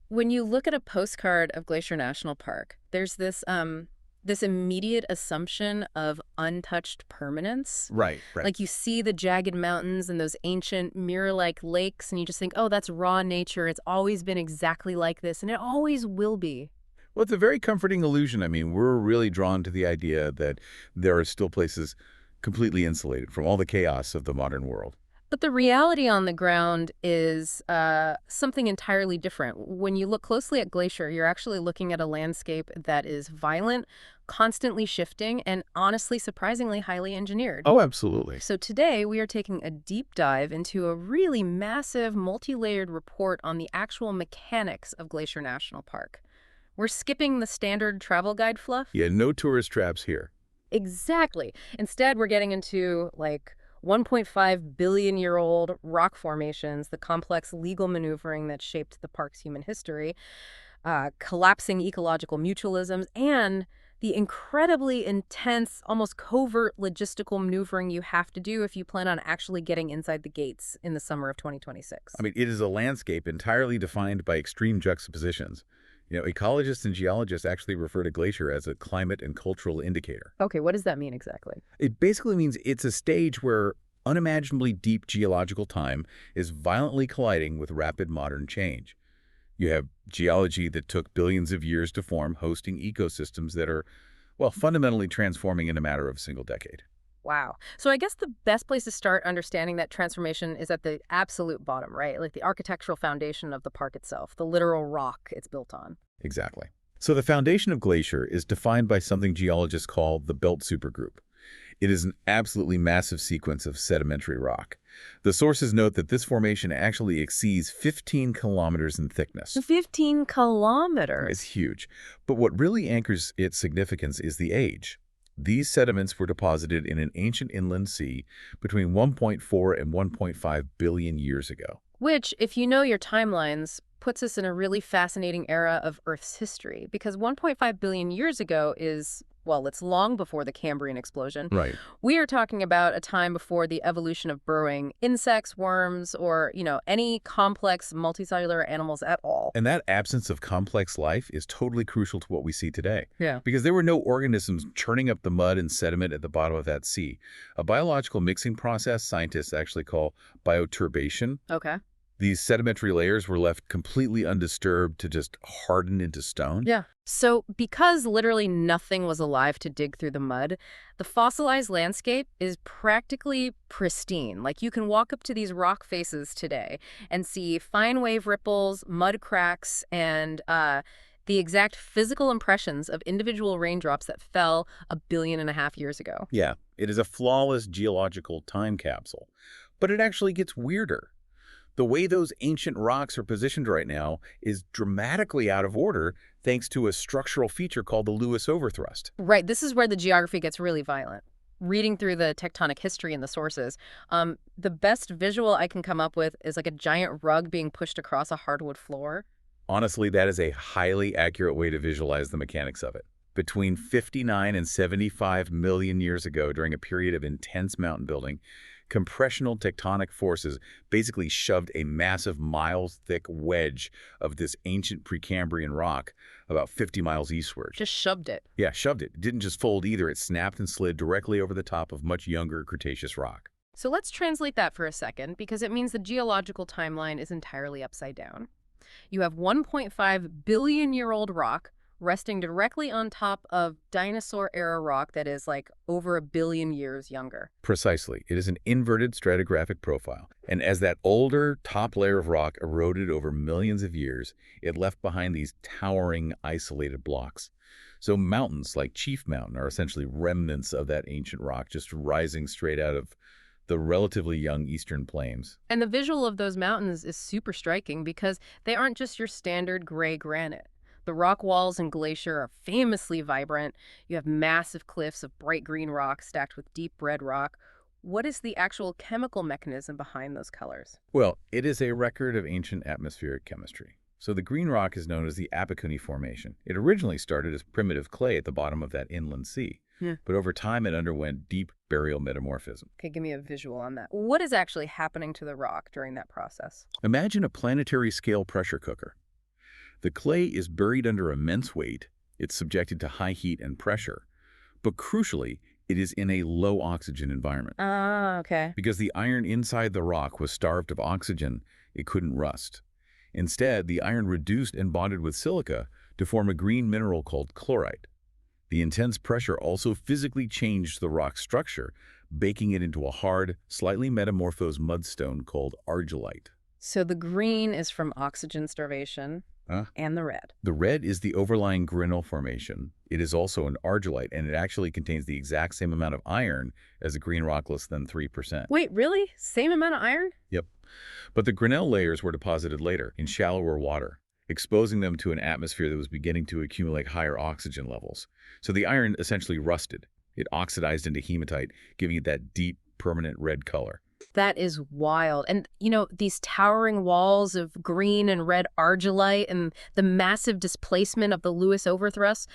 When you look at a postcard of Glacier National Park, there's this immediate assumption of untouched permanence. Right, right. Like you see the jagged mountains and those ancient mirror-like lakes, and you just think, oh, that's raw nature. It's always been exactly like this, and it always will be. Well, it's a very comforting illusion. I mean, we're really drawn to the idea that there are still places completely insulated from all the chaos of the modern world. But the reality on the ground is something entirely different. When you look closely at Glacier, you're actually looking at a landscape that is violent, constantly shifting, and honestly, surprisingly highly engineered. Oh, absolutely. So today, we are taking a deep dive into a really massive, multi-layered report on the actual mechanics of Glacier National Park. We're skipping the standard travel guide fluff. Yeah, no tourist traps here. Exactly. Instead, we're getting into, 1.5 billion year old rock formations, the complex legal maneuvering that shaped the park's human history, collapsing ecological mutualisms, and the incredibly intense, almost covert logistical maneuvering you have to do if you plan on actually getting inside the gates in the summer of 2026. I mean, it is a landscape entirely defined by extreme juxtapositions. Ecologists and geologists actually refer to Glacier as a climate and cultural indicator. Okay, what does that mean exactly? It basically means it's a stage where unimaginably deep geological time is violently colliding with rapid modern change. You have geology that took billions of years to form, hosting ecosystems that are, well, fundamentally transforming in a matter of a single decade. Wow. So I guess the best place to start understanding that transformation is at the absolute bottom, right? Like the architectural foundation of the park itself, the literal rock it's built on. Exactly. So the foundation of Glacier is defined by something geologists call the belt supergroup. It is an absolutely massive sequence of sedimentary rock. The sources note that this formation actually exceeds 15 kilometers in thickness. 15 kilometers? It's huge. But what really anchors its significance is the age. These sediments were deposited in an ancient inland sea between 1.4 and 1.5 billion years ago. Which, if you know your timelines, puts us in a really fascinating era of Earth's history. Because 1.5 billion years ago is, well, it's long before the Cambrian explosion. Right. We are talking about a time before the evolution of burrowing insects, worms, or, any complex multicellular animals at all. And that absence of complex life is totally crucial to what we see today. Yeah. Because there were no organisms churning up the mud and sediment at the bottom of that sea. A biological mixing process scientists actually call bioturbation. Okay. These sedimentary layers were left completely undisturbed to just harden into stone. Yeah. So because literally nothing was alive to dig through the mud, the fossilized landscape is practically pristine. Like you can walk up to these rock faces today and see fine wave ripples, mud cracks, and the exact physical impressions of individual raindrops that fell 1.5 billion years ago. Yeah, it is a flawless geological time capsule. But it actually gets weirder. The way those ancient rocks are positioned right now is dramatically out of order thanks to a structural feature called the Lewis overthrust. Right. This is where the geography gets really violent. Reading through the tectonic history and the sources, the best visual I can come up with is like a giant rug being pushed across a hardwood floor. Honestly, that is a highly accurate way to visualize the mechanics of it. Between 59 and 75 million years ago, during a period of intense mountain building, compressional tectonic forces basically shoved a massive miles-thick wedge of this ancient Precambrian rock about 50 miles eastward. Just shoved it. Yeah, shoved it. It didn't just fold either. It snapped and slid directly over the top of much younger Cretaceous rock. So let's translate that for a second, because it means the geological timeline is entirely upside down. You have 1.5 billion year old rock resting directly on top of dinosaur-era rock that is over 1 billion years younger. Precisely. It is an inverted stratigraphic profile. And as that older top layer of rock eroded over millions of years, it left behind these towering, isolated blocks. So mountains like Chief Mountain are essentially remnants of that ancient rock, just rising straight out of the relatively young eastern plains. And the visual of those mountains is super striking because they aren't just your standard gray granite. The rock walls in Glacier are famously vibrant. You have massive cliffs of bright green rock stacked with deep red rock. What is the actual chemical mechanism behind those colors? Well, it is a record of ancient atmospheric chemistry. So the green rock is known as the Apicuni Formation. It originally started as primitive clay at the bottom of that inland sea. Yeah. But over time, it underwent deep burial metamorphism. Okay, give me a visual on that. What is actually happening to the rock during that process? Imagine a planetary scale pressure cooker. The clay is buried under immense weight, it's subjected to high heat and pressure, but crucially, it is in a low oxygen environment. Ah, okay. Because the iron inside the rock was starved of oxygen, it couldn't rust. Instead, the iron reduced and bonded with silica to form a green mineral called chlorite. The intense pressure also physically changed the rock structure, baking it into a hard, slightly metamorphosed mudstone called argillite. So the green is from oxygen starvation Huh? and the red. The red is the overlying Grinnell Formation. It is also an argillite, and it actually contains the exact same amount of iron as a green rock less than 3%. Wait, really? Same amount of iron? Yep. But the Grinnell layers were deposited later, in shallower water, exposing them to an atmosphere that was beginning to accumulate higher oxygen levels. So the iron essentially rusted. It oxidized into hematite, giving it that deep, permanent red color. That is wild. And, these towering walls of green and red argillite and the massive displacement of the Lewis overthrust,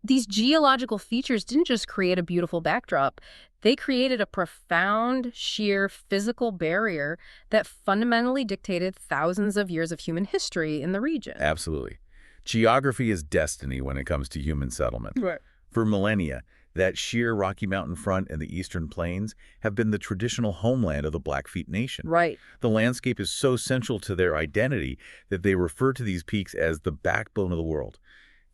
these geological features didn't just create a beautiful backdrop. They created a profound, sheer physical barrier that fundamentally dictated thousands of years of human history in the region. Absolutely. Geography is destiny when it comes to human settlement. Right. For millennia, that sheer Rocky Mountain front and the eastern plains have been the traditional homeland of the Blackfeet Nation. Right. The landscape is so central to their identity that they refer to these peaks as the backbone of the world.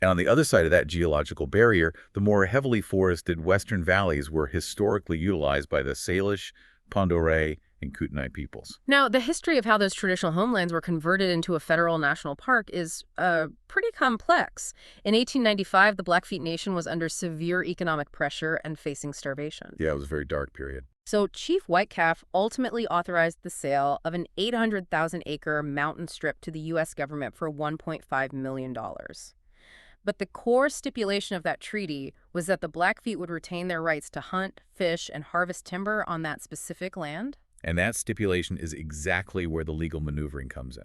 And on the other side of that geological barrier, the more heavily forested western valleys were historically utilized by the Salish, Pondore, and Kootenai peoples. Now, the history of how those traditional homelands were converted into a federal national park is pretty complex. In 1895, the Blackfeet Nation was under severe economic pressure and facing starvation. Yeah, it was a very dark period. So Chief Whitecalf ultimately authorized the sale of an 800,000-acre mountain strip to the U.S. government for $1.5 million. But the core stipulation of that treaty was that the Blackfeet would retain their rights to hunt, fish, and harvest timber on that specific land. And that stipulation is exactly where the legal maneuvering comes in.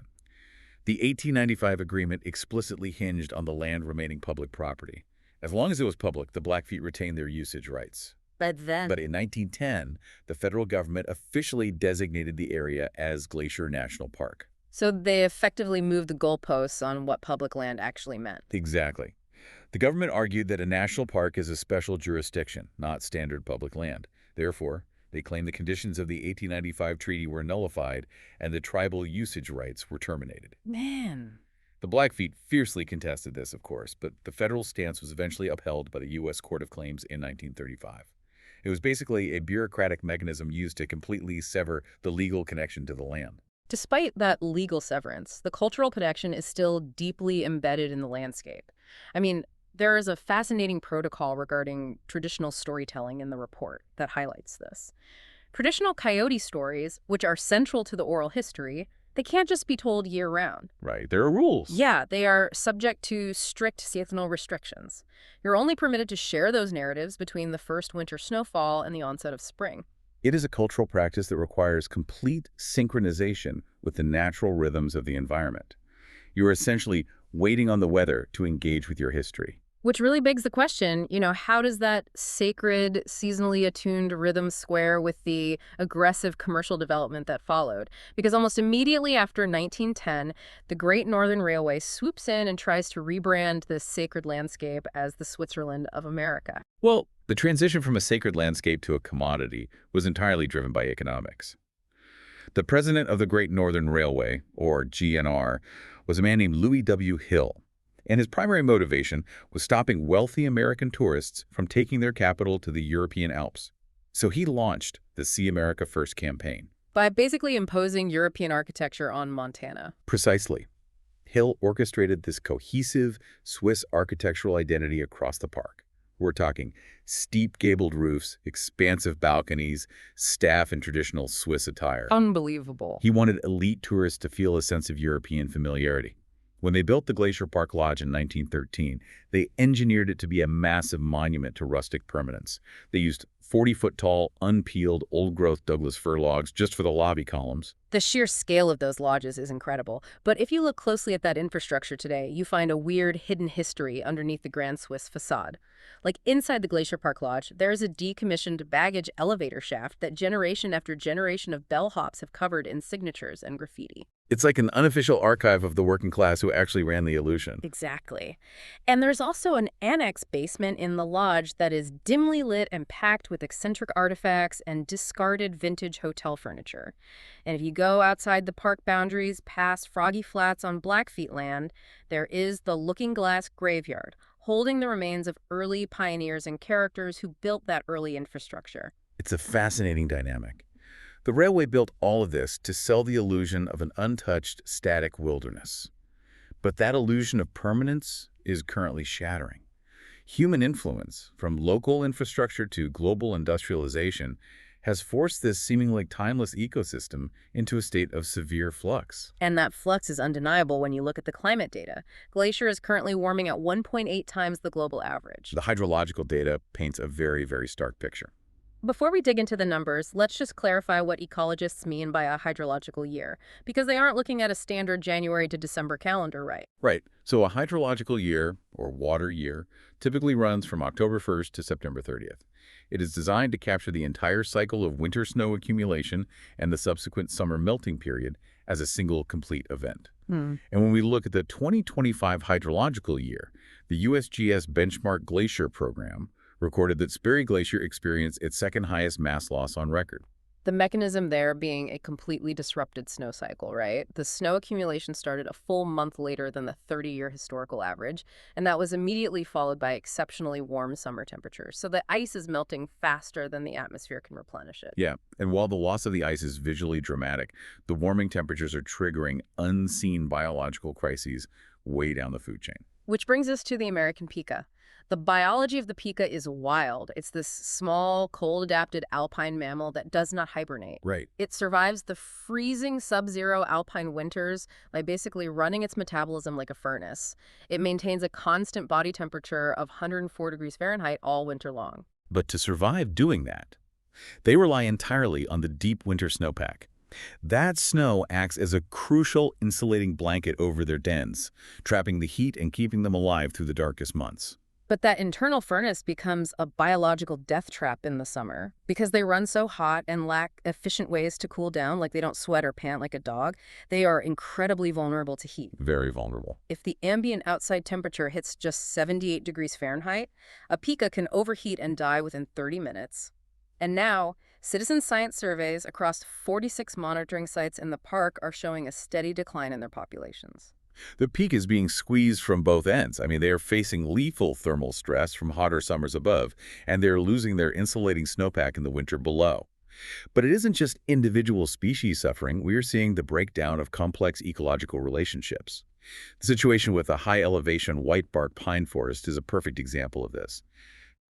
The 1895 agreement explicitly hinged on the land remaining public property. As long as it was public, the Blackfeet retained their usage rights. But But in 1910, the federal government officially designated the area as Glacier National Park. So they effectively moved the goalposts on what public land actually meant. Exactly. The government argued that a national park is a special jurisdiction, not standard public land. Therefore, they claimed the conditions of the 1895 treaty were nullified and the tribal usage rights were terminated. Man. The Blackfeet fiercely contested this, of course, but the federal stance was eventually upheld by the U.S. Court of Claims in 1935. It was basically a bureaucratic mechanism used to completely sever the legal connection to the land. Despite that legal severance, the cultural connection is still deeply embedded in the landscape. I mean, there is a fascinating protocol regarding traditional storytelling in the report that highlights this. Traditional coyote stories, which are central to the oral history, they can't just be told year-round. Right, there are rules. Yeah, they are subject to strict seasonal restrictions. You're only permitted to share those narratives between the first winter snowfall and the onset of spring. It is a cultural practice that requires complete synchronization with the natural rhythms of the environment. You are essentially waiting on the weather to engage with your history. Which really begs the question, how does that sacred, seasonally attuned rhythm square with the aggressive commercial development that followed? Because almost immediately after 1910, the Great Northern Railway swoops in and tries to rebrand this sacred landscape as the Switzerland of America. Well, the transition from a sacred landscape to a commodity was entirely driven by economics. The president of the Great Northern Railway, or GNR, was a man named Louis W. Hill, and his primary motivation was stopping wealthy American tourists from taking their capital to the European Alps. So he launched the See America First campaign. By basically imposing European architecture on Montana. Precisely. Hill orchestrated this cohesive Swiss architectural identity across the park. We're talking steep gabled roofs, expansive balconies, staff in traditional Swiss attire. Unbelievable. He wanted elite tourists to feel a sense of European familiarity. When they built the Glacier Park Lodge in 1913, they engineered it to be a massive monument to rustic permanence. They used 40-foot-tall, unpeeled, old-growth Douglas fir logs just for the lobby columns. The sheer scale of those lodges is incredible. But if you look closely at that infrastructure today, you find a weird hidden history underneath the Grand Swiss facade. Like inside the Glacier Park Lodge, there is a decommissioned baggage elevator shaft that generation after generation of bellhops have covered in signatures and graffiti. It's like an unofficial archive of the working class who actually ran the illusion. Exactly. And there's also an annex basement in the lodge that is dimly lit and packed with eccentric artifacts and discarded vintage hotel furniture. And if you go outside the park boundaries past Froggy Flats on Blackfeet land, there is the Looking Glass Graveyard, holding the remains of early pioneers and characters who built that early infrastructure. It's a fascinating dynamic. The railway built all of this to sell the illusion of an untouched, static wilderness. But that illusion of permanence is currently shattering. Human influence, from local infrastructure to global industrialization, has forced this seemingly timeless ecosystem into a state of severe flux. And that flux is undeniable when you look at the climate data. Glacier is currently warming at 1.8 times the global average. The hydrological data paints a very, very stark picture. Before we dig into the numbers, let's just clarify what ecologists mean by a hydrological year, because they aren't looking at a standard January to December calendar, right? Right. So a hydrological year, or water year, typically runs from October 1st to September 30th. It is designed to capture the entire cycle of winter snow accumulation and the subsequent summer melting period as a single complete event. Hmm. And when we look at the 2025 hydrological year, the USGS Benchmark Glacier Program recorded that Sperry Glacier experienced its second highest mass loss on record. The mechanism there being a completely disrupted snow cycle, right? The snow accumulation started a full month later than the 30-year historical average, and that was immediately followed by exceptionally warm summer temperatures. So the ice is melting faster than the atmosphere can replenish it. Yeah, and while the loss of the ice is visually dramatic, the warming temperatures are triggering unseen biological crises way down the food chain. Which brings us to the American pika. The biology of the pika is wild. It's this small, cold-adapted alpine mammal that does not hibernate. Right. It survives the freezing sub-zero alpine winters by basically running its metabolism like a furnace. It maintains a constant body temperature of 104 degrees Fahrenheit all winter long. But to survive doing that, they rely entirely on the deep winter snowpack. That snow acts as a crucial insulating blanket over their dens, trapping the heat and keeping them alive through the darkest months. But that internal furnace becomes a biological death trap in the summer. Because they run so hot and lack efficient ways to cool down, like they don't sweat or pant like a dog, they are incredibly vulnerable to heat. Very vulnerable. If the ambient outside temperature hits just 78 degrees Fahrenheit, a pika can overheat and die within 30 minutes. And now, citizen science surveys across 46 monitoring sites in the park are showing a steady decline in their populations. The peak is being squeezed from both ends. I mean, they are facing lethal thermal stress from hotter summers above, and they're losing their insulating snowpack in the winter below. But it isn't just individual species suffering. We are seeing the breakdown of complex ecological relationships. The situation with the high-elevation whitebark pine forest is a perfect example of this.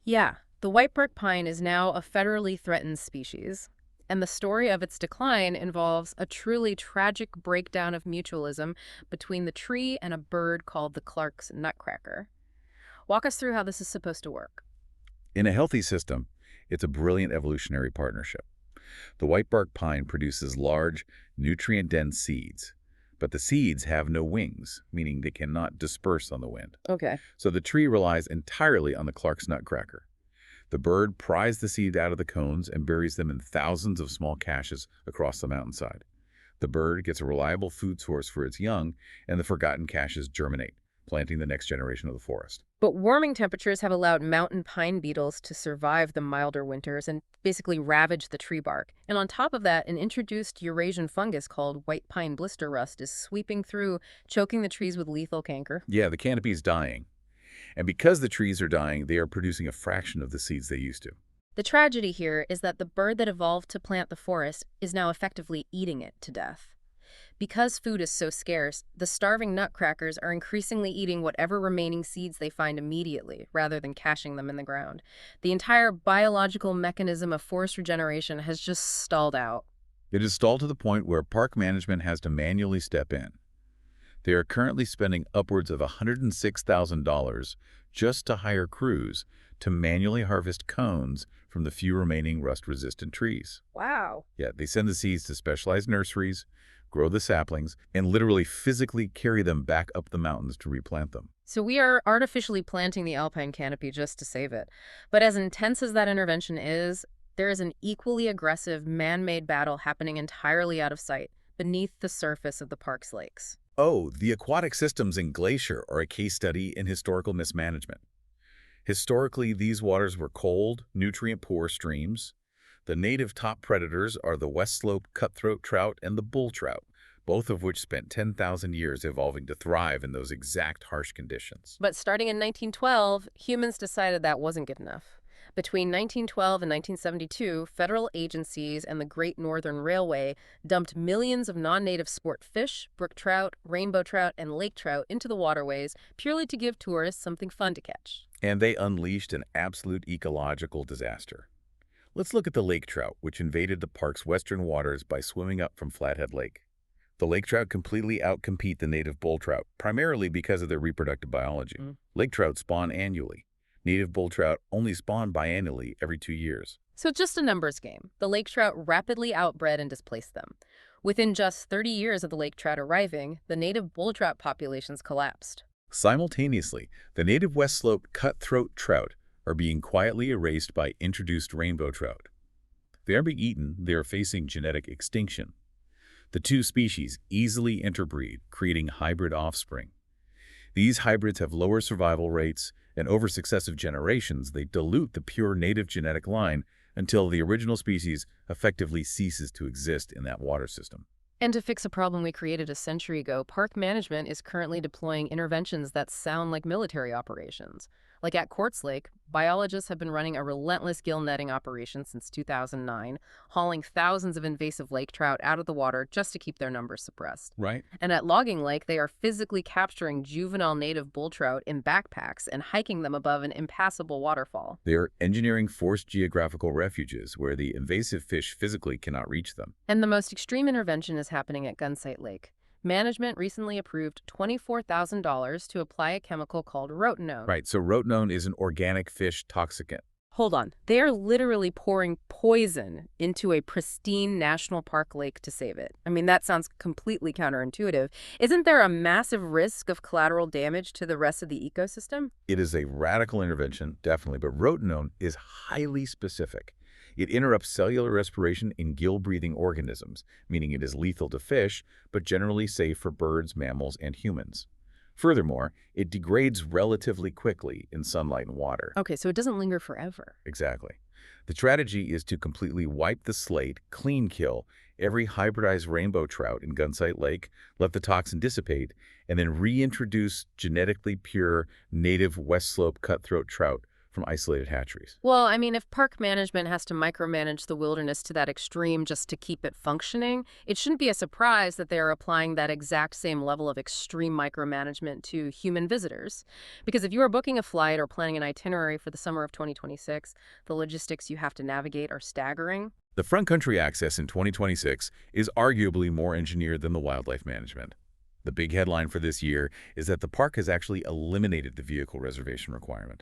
Yeah, the whitebark pine is now a federally threatened species. And the story of its decline involves a truly tragic breakdown of mutualism between the tree and a bird called the Clark's nutcracker. Walk us through how this is supposed to work. In a healthy system, it's a brilliant evolutionary partnership. The whitebark pine produces large, nutrient-dense seeds, but the seeds have no wings, meaning they cannot disperse on the wind. Okay. So the tree relies entirely on the Clark's nutcracker. The bird pries the seed out of the cones and buries them in thousands of small caches across the mountainside. The bird gets a reliable food source for its young, and the forgotten caches germinate, planting the next generation of the forest. But warming temperatures have allowed mountain pine beetles to survive the milder winters and basically ravage the tree bark. And on top of that, an introduced Eurasian fungus called white pine blister rust is sweeping through, choking the trees with lethal canker. Yeah, the canopy is dying. And because the trees are dying, they are producing a fraction of the seeds they used to. The tragedy here is that the bird that evolved to plant the forest is now effectively eating it to death. Because food is so scarce, the starving nutcrackers are increasingly eating whatever remaining seeds they find immediately, rather than caching them in the ground. The entire biological mechanism of forest regeneration has just stalled out. It is stalled to the point where park management has to manually step in. They are currently spending upwards of $106,000 just to hire crews to manually harvest cones from the few remaining rust-resistant trees. Wow. Yeah, they send the seeds to specialized nurseries, grow the saplings, and literally physically carry them back up the mountains to replant them. So we are artificially planting the alpine canopy just to save it. But as intense as that intervention is, there is an equally aggressive man-made battle happening entirely out of sight, beneath the surface of the park's lakes. Oh, the aquatic systems in Glacier are a case study in historical mismanagement. Historically, these waters were cold, nutrient-poor streams. The native top predators are the West Slope cutthroat trout and the bull trout, both of which spent 10,000 years evolving to thrive in those exact harsh conditions. But starting in 1912, humans decided that wasn't good enough. Between 1912 and 1972, federal agencies and the Great Northern Railway dumped millions of non-native sport fish, brook trout, rainbow trout, and lake trout into the waterways purely to give tourists something fun to catch. And they unleashed an absolute ecological disaster. Let's look at the lake trout, which invaded the park's western waters by swimming up from Flathead Lake. The lake trout completely outcompete the native bull trout, primarily because of their reproductive biology. Lake trout spawn annually. Native bull trout only spawn biannually every 2 years. So just a numbers game. The lake trout rapidly outbred and displaced them. Within just 30 years of the lake trout arriving, the native bull trout populations collapsed. Simultaneously, the native West Slope cutthroat trout are being quietly erased by introduced rainbow trout. They are being eaten, they are facing genetic extinction. The two species easily interbreed, creating hybrid offspring. These hybrids have lower survival rates, and over successive generations, they dilute the pure native genetic line until the original species effectively ceases to exist in that water system. And to fix a problem we created a century ago, park management is currently deploying interventions that sound like military operations. Like at Quartz Lake, biologists have been running a relentless gill netting operation since 2009, hauling thousands of invasive lake trout out of the water just to keep their numbers suppressed. Right. And at Logging Lake, they are physically capturing juvenile native bull trout in backpacks and hiking them above an impassable waterfall. They are engineering forced geographical refuges where the invasive fish physically cannot reach them. And the most extreme intervention is happening at Gunsight Lake. Management recently approved $24,000 to apply a chemical called rotenone. Right, so rotenone is an organic fish toxicant. Hold on. They are literally pouring poison into a pristine national park lake to save it. I mean, that sounds completely counterintuitive. Isn't there a massive risk of collateral damage to the rest of the ecosystem? It is a radical intervention, definitely, but rotenone is highly specific. It interrupts cellular respiration in gill-breathing organisms, meaning it is lethal to fish, but generally safe for birds, mammals, and humans. Furthermore, it degrades relatively quickly in sunlight and water. Okay, so it doesn't linger forever. Exactly. The strategy is to completely wipe the slate, clean kill every hybridized rainbow trout in Gunsight Lake, let the toxin dissipate, and then reintroduce genetically pure native West Slope cutthroat trout from isolated hatcheries. Well, I mean, if park management has to micromanage the wilderness to that extreme just to keep it functioning, it shouldn't be a surprise that they are applying that exact same level of extreme micromanagement to human visitors. Because if you are booking a flight or planning an itinerary for the summer of 2026, the logistics you have to navigate are staggering. The front country access in 2026 is arguably more engineered than the wildlife management. The big headline for this year is that the park has actually eliminated the vehicle reservation requirement.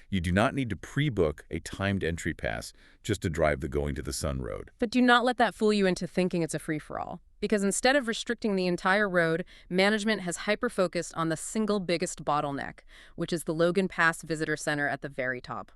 You do not need to pre-book a timed entry pass just to drive the Going to the Sun road. But do not let that fool you into thinking it's a free-for-all. Because instead of restricting the entire road, management has hyper-focused on the single biggest bottleneck, which is the Logan Pass Visitor Center at the very top.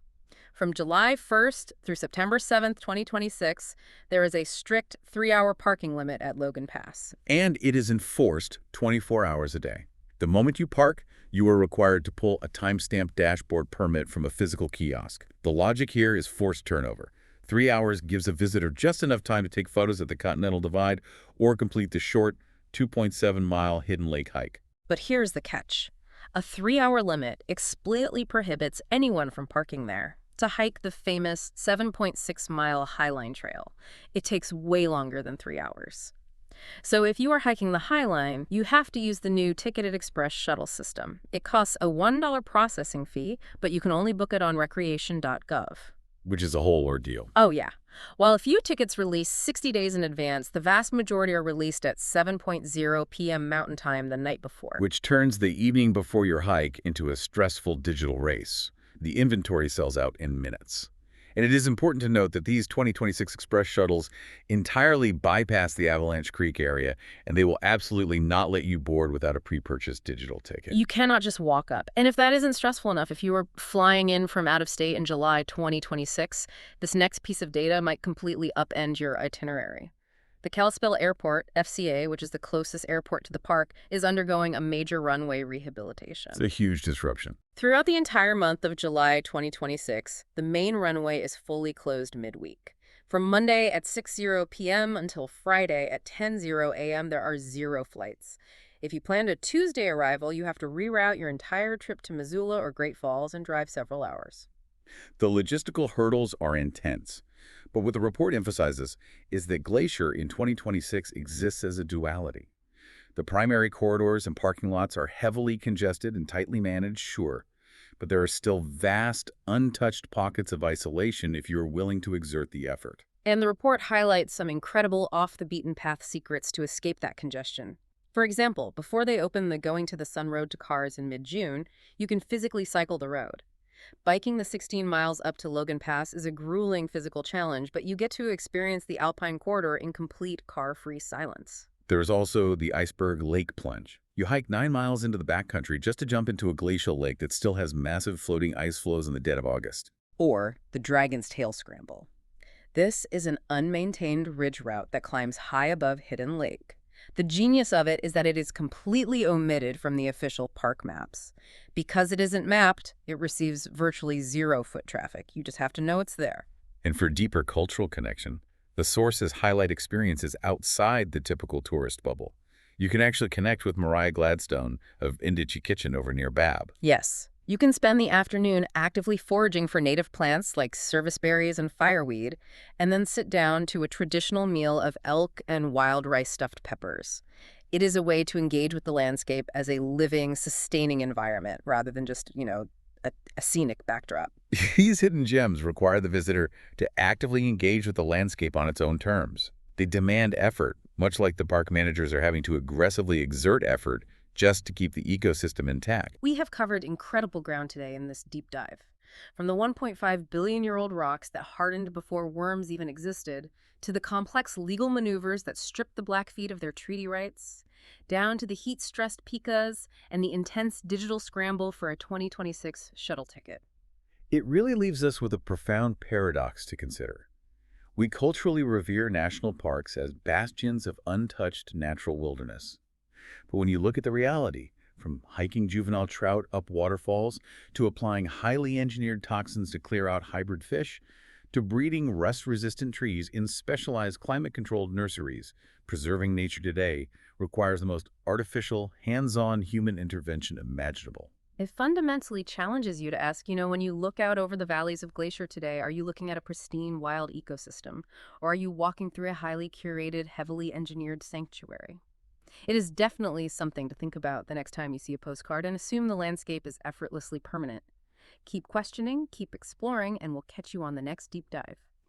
From July 1st through September 7th, 2026, there is a strict 3-hour parking limit at Logan Pass. And it is enforced 24 hours a day. The moment you park, you are required to pull a timestamped dashboard permit from a physical kiosk. The logic here is forced turnover. 3 hours gives a visitor just enough time to take photos at the Continental Divide or complete the short 2.7-mile Hidden Lake hike. But here's the catch. A 3-hour limit explicitly prohibits anyone from parking there to hike the famous 7.6-mile Highline Trail. It takes way longer than 3 hours. So if you are hiking the Highline, you have to use the new Ticketed Express shuttle system. It costs a $1 processing fee, but you can only book it on recreation.gov. Which is a whole ordeal. Oh, yeah. While a few tickets release 60 days in advance, the vast majority are released at 7:00 p.m. Mountain Time the night before. Which turns the evening before your hike into a stressful digital race. The inventory sells out in minutes. And it is important to note that these 2026 Express shuttles entirely bypass the Avalanche Creek area, and they will absolutely not let you board without a pre-purchased digital ticket. You cannot just walk up. And if that isn't stressful enough, if you were flying in from out of state in July 2026, this next piece of data might completely upend your itinerary. The Kalispell Airport, FCA, which is the closest airport to the park, is undergoing a major runway It's rehabilitation. a huge disruption. Throughout the entire month of July 2026, the main runway is fully closed midweek. From Monday at 6:00 p.m. until Friday at 10:00 a.m., there are 0 flights. If you planned a Tuesday arrival, you have to reroute your entire trip to Missoula or Great Falls and drive several hours. The logistical hurdles are intense. But what the report emphasizes is that Glacier in 2026 exists as a duality. The primary corridors and parking lots are heavily congested and tightly managed, sure, but there are still vast, untouched pockets of isolation if you are willing to exert the effort. And the report highlights some incredible off-the-beaten-path secrets to escape that congestion. For example, before they open the Going to the Sun Road to cars in mid-June, you can physically cycle the road. Biking the 16 miles up to Logan Pass is a grueling physical challenge, but you get to experience the Alpine Corridor in complete car-free silence. There is also the Iceberg Lake Plunge. You hike 9 miles into the backcountry just to jump into a glacial lake that still has massive floating ice flows in the dead of August. Or the Dragon's Tail Scramble. This is an unmaintained ridge route that climbs high above Hidden Lake. The genius of it is that it is completely omitted from the official park maps. Because it isn't mapped, it receives virtually 0 foot traffic. You just have to know it's there. And for deeper cultural connection, the sources highlight experiences outside the typical tourist bubble. You can actually connect with Mariah Gladstone of Indici Kitchen over near Bab. Yes, you can spend the afternoon actively foraging for native plants like serviceberries and fireweed, and then sit down to a traditional meal of elk and wild rice stuffed peppers. It is a way to engage with the landscape as a living, sustaining environment rather than just, a scenic backdrop. These hidden gems require the visitor to actively engage with the landscape on its own terms. They demand effort, much like the park managers are having to aggressively exert effort just to keep the ecosystem intact. We have covered incredible ground today in this deep dive. From the 1.5 billion-year-old rocks that hardened before worms even existed, to the complex legal maneuvers that stripped the Blackfeet of their treaty rights, down to the heat-stressed pikas and the intense digital scramble for a 2026 shuttle ticket. It really leaves us with a profound paradox to consider. We culturally revere national parks as bastions of untouched natural wilderness. But when you look at the reality, from hiking juvenile trout up waterfalls to applying highly engineered toxins to clear out hybrid fish, to breeding rust-resistant trees in specialized climate-controlled nurseries, preserving nature today requires the most artificial, hands-on human intervention imaginable. It fundamentally challenges you to ask, when you look out over the valleys of Glacier today, are you looking at a pristine wild ecosystem? Or are you walking through a highly curated, heavily engineered sanctuary? It is definitely something to think about the next time you see a postcard, and assume the landscape is effortlessly permanent. Keep questioning, keep exploring, and we'll catch you on the next deep dive.